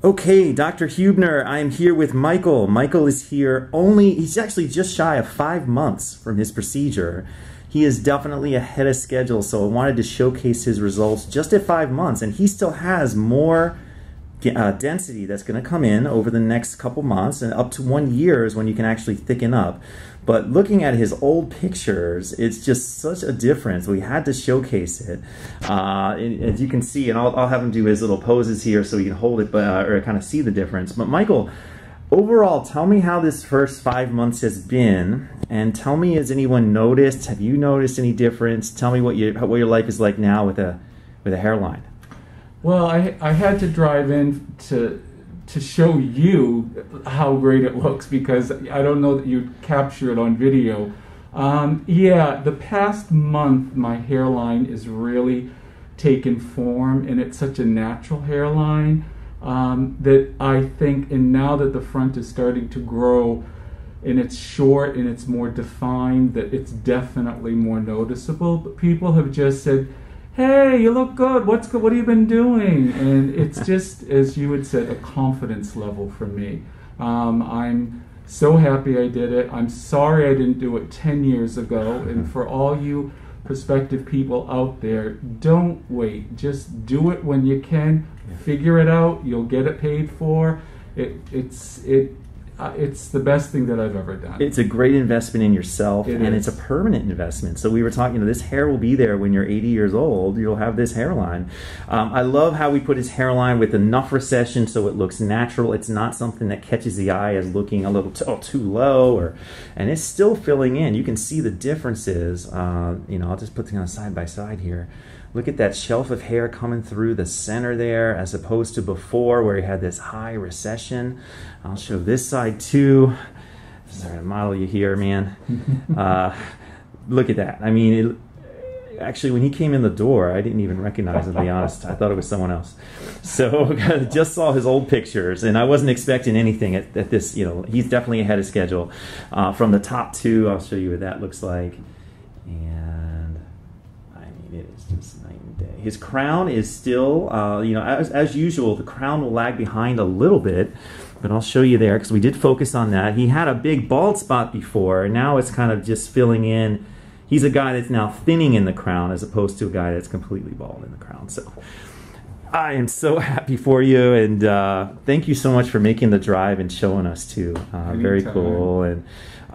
Okay, Dr. Huebner, I am here with Michael. Michael is here he's actually just shy of 5 months from his procedure. He is definitely ahead of schedule, so I wanted to showcase his results just at 5 months, and he still has more density that's going to come in over the next couple months, and up to 1 year is when you can actually thicken up. But looking at his old pictures, it's just such a difference. We had to showcase it. As you can see, and I'll have him do his little poses here so we can hold it, or kind of see the difference. But Michael, overall, tell me how this first 5 months has been, and tell me, has anyone noticed? Have you noticed any difference? Tell me what your life is like now with a hairline. Well, I had to drive in to show you how great it looks, because I don't know that you'd capture it on video. Yeah, the past month my hairline is really taken form, and it's such a natural hairline that I think, and now that the front is starting to grow and it's short and it's more defined, that it's definitely more noticeable. But people have just said, "Hey, you look good. What's good? What have you been doing?" And it's just, as you had said, a confidence level for me. I'm so happy I did it. I'm sorry I didn't do it 10 years ago. And for all you prospective people out there, don't wait. Just do it when you can. Figure it out. You'll get it paid for. It's the best thing that I've ever done. It's a great investment in yourself, and it's a permanent investment. So we were talking, this hair will be there when you're 80 years old. You'll have this hairline. I love how we put his hairline with enough recession so it looks natural. It's not something that catches the eye as looking a little too low, and it's still filling in. You can see the differences. I'll just put things side by side here. Look at that shelf of hair coming through the center there, as opposed to before where he had this high recession. I'll show this side too. Sorry to model you here, man. Look at that. I mean, actually, when he came in the door, I didn't even recognize him, to be honest. I thought it was someone else. So just saw his old pictures, and I wasn't expecting anything at this. He's definitely ahead of schedule. From the top two, I'll show you what that looks like. And it is just night and day. His crown is still, as usual, the crown will lag behind a little bit, but I'll show you there because we did focus on that. He had a big bald spot before, and now it's kind of just filling in. He's a guy that's now thinning in the crown as opposed to a guy that's completely bald in the crown. So I am so happy for you, and thank you so much for making the drive and showing us too. Very cool, and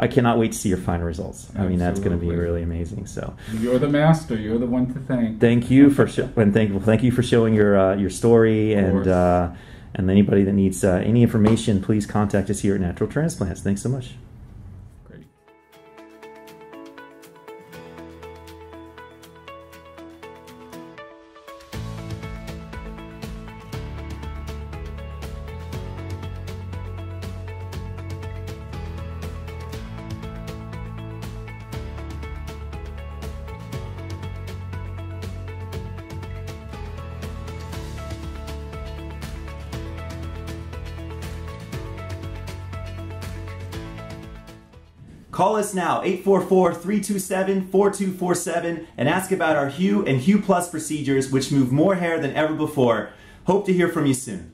I cannot wait to see your final results. Absolutely. I mean, that's going to be really amazing. So you're the master. You're the one to thank. Thank you for thank you for showing your story, and anybody that needs any information, please contact us here at Natural Transplants. Thanks so much. Call us now, 844-327-4247, and ask about our Hue and Hue Plus procedures, which move more hair than ever before. Hope to hear from you soon.